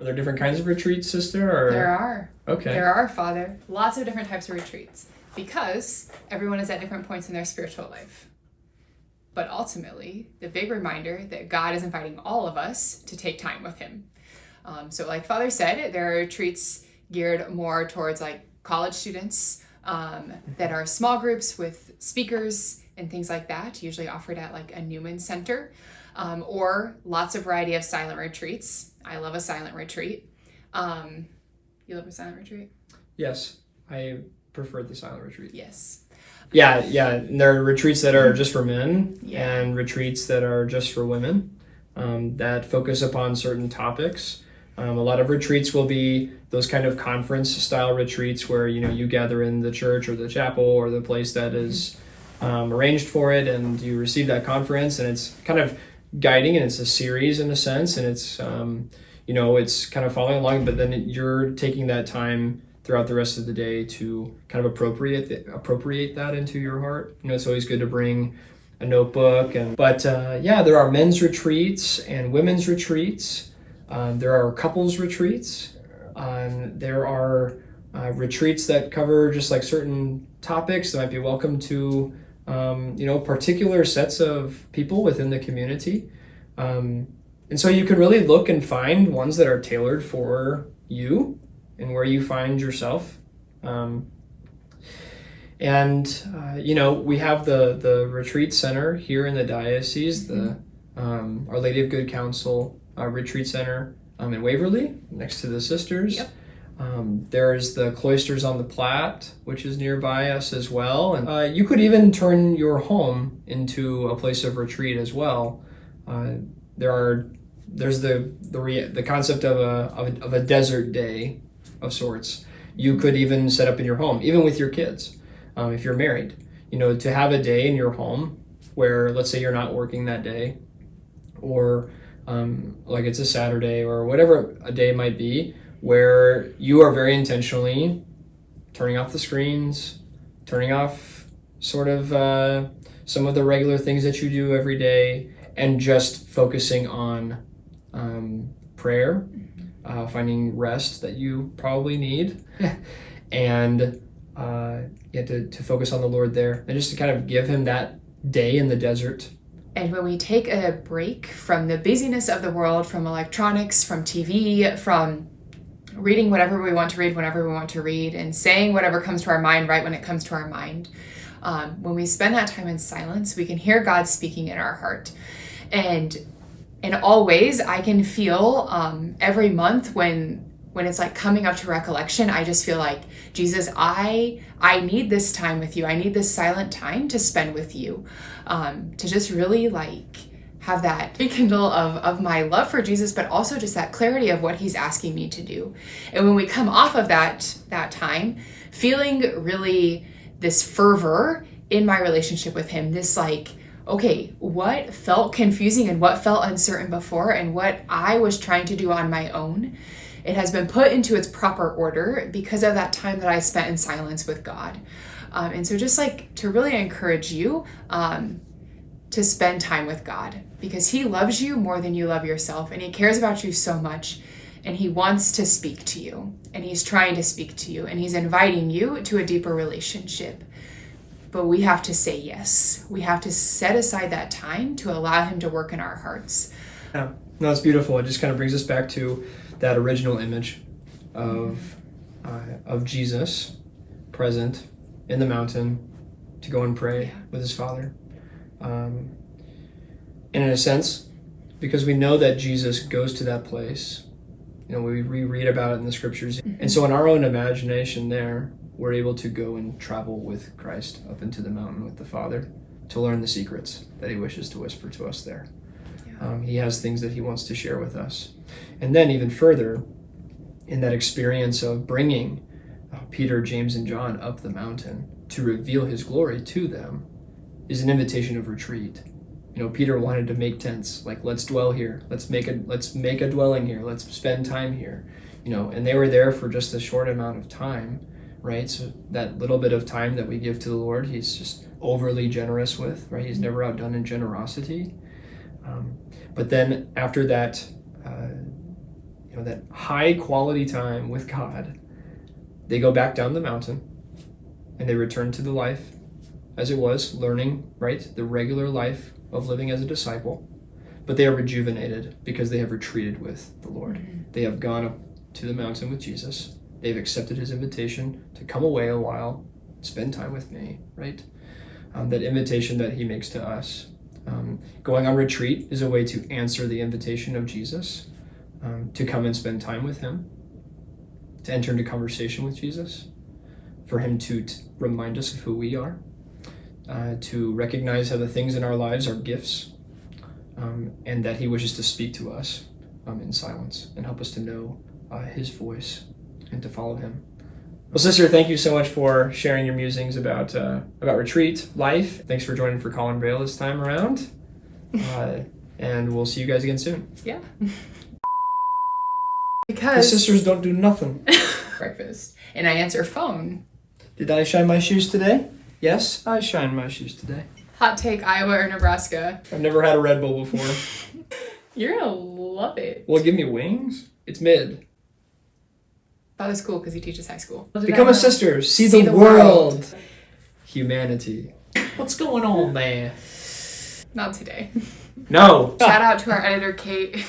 Are there different kinds of retreats, sister? Or? There are. Okay. There are, Father. Lots of different types of retreats because everyone is at different points in their spiritual life. But ultimately, the big reminder that God is inviting all of us to take time with him. So like Father said, there are retreats geared more towards like college students that are small groups with speakers and things like that, usually offered at like a Newman Center, or lots of variety of silent retreats. I love a silent retreat. You love a silent retreat? Yes, I prefer the silent retreat. Yes. Yeah. And there are retreats that are just for men Yeah. and retreats that are just for women that focus upon certain topics. A lot of retreats will be those kind of conference style retreats where, you gather in the church or the chapel or the place that is arranged for it, and you receive that conference, and it's kind of guiding, and it's a series in a sense, and it's, it's kind of following along, but then you're taking that time throughout the rest of the day to kind of appropriate that into your heart. It's always good to bring a notebook, but there are men's retreats and women's retreats. There are couples retreats. There are retreats that cover just like certain topics that might be welcome to particular sets of people within the community. And so you can really look and find ones that are tailored for you and where you find yourself. We have the retreat center here in the diocese, the Our Lady of Good Counsel Retreat Center in Waverly, next to the sisters. Yep. There's the Cloisters on the Platte, which is nearby us as well. And you could even turn your home into a place of retreat as well. There's the concept of a desert day of sorts. You could even set up in your home, even with your kids, if you're married. To have a day in your home where, let's say, you're not working that day, or like it's a Saturday or whatever a day might be, where you are very intentionally turning off the screens, turning off sort of some of the regular things that you do every day, and just focusing on prayer, finding rest that you probably need, and to focus on the Lord there, and just to kind of give him that day in the desert. And when we take a break from the busyness of the world, from electronics, from TV, from reading whatever we want to read whenever we want to read, and saying whatever comes to our mind right when it comes to our mind, when we spend that time in silence, we can hear God speaking in our heart. And in all ways, I can feel every month when it's like coming up to recollection, I just feel like, Jesus, I need this time with you. I need this silent time to spend with you, to just really like have that rekindle of my love for Jesus, but also just that clarity of what he's asking me to do. And when we come off of that time, feeling really this fervor in my relationship with him, this like, okay, what felt confusing and what felt uncertain before, and what I was trying to do on my own, it has been put into its proper order because of that time that I spent in silence with God. And so just like to really encourage you to spend time with God, because he loves you more than you love yourself, and he cares about you so much, and he wants to speak to you, and he's trying to speak to you, and he's inviting you to a deeper relationship. But we have to say yes. We have to set aside that time to allow him to work in our hearts. Yeah, no, it's beautiful. It just kind of brings us back to that original image of Jesus present in the mountain to go and pray with his Father. And in a sense, because we know that Jesus goes to that place, we reread about it in the scriptures. And so in our own imagination there, we're able to go and travel with Christ up into the mountain with the Father to learn the secrets that he wishes to whisper to us there. He has things that he wants to share with us. And then even further, in that experience of bringing Peter, James, and John up the mountain to reveal his glory to them is an invitation of retreat. Peter wanted to make tents, like, let's dwell here. Let's make a dwelling here. Let's spend time here. And they were there for just a short amount of time, right? So that little bit of time that we give to the Lord, he's just overly generous with, right? He's never outdone in generosity. But then after that, that high quality time with God, they go back down the mountain and they return to the life as it was, learning, right, the regular life of living as a disciple. But they are rejuvenated because they have retreated with the Lord. Mm-hmm. They have gone up to the mountain with Jesus. They've accepted his invitation to come away a while, spend time with me, right? That invitation that he makes to us. Going on retreat is a way to answer the invitation of Jesus, to come and spend time with him, to enter into conversation with Jesus, for him to remind us of who we are, to recognize how the things in our lives are gifts, and that he wishes to speak to us in silence and help us to know his voice and to follow him. Well, sister, thank you so much for sharing your musings about retreat, life. Thanks for joining for Colin Braille this time around. And we'll see you guys again soon. Yeah. Because the sisters don't do nothing. Breakfast. And I answer phone. Did I shine my shoes today? Yes, I shined my shoes today. Hot take, Iowa or Nebraska? I've never had a Red Bull before. You're gonna love it. Will it give me wings? It's mid. That was cool because he teaches high school. Become a sister. See the world. Humanity. What's going on there? Not today. No. Shout out to our editor, Kate.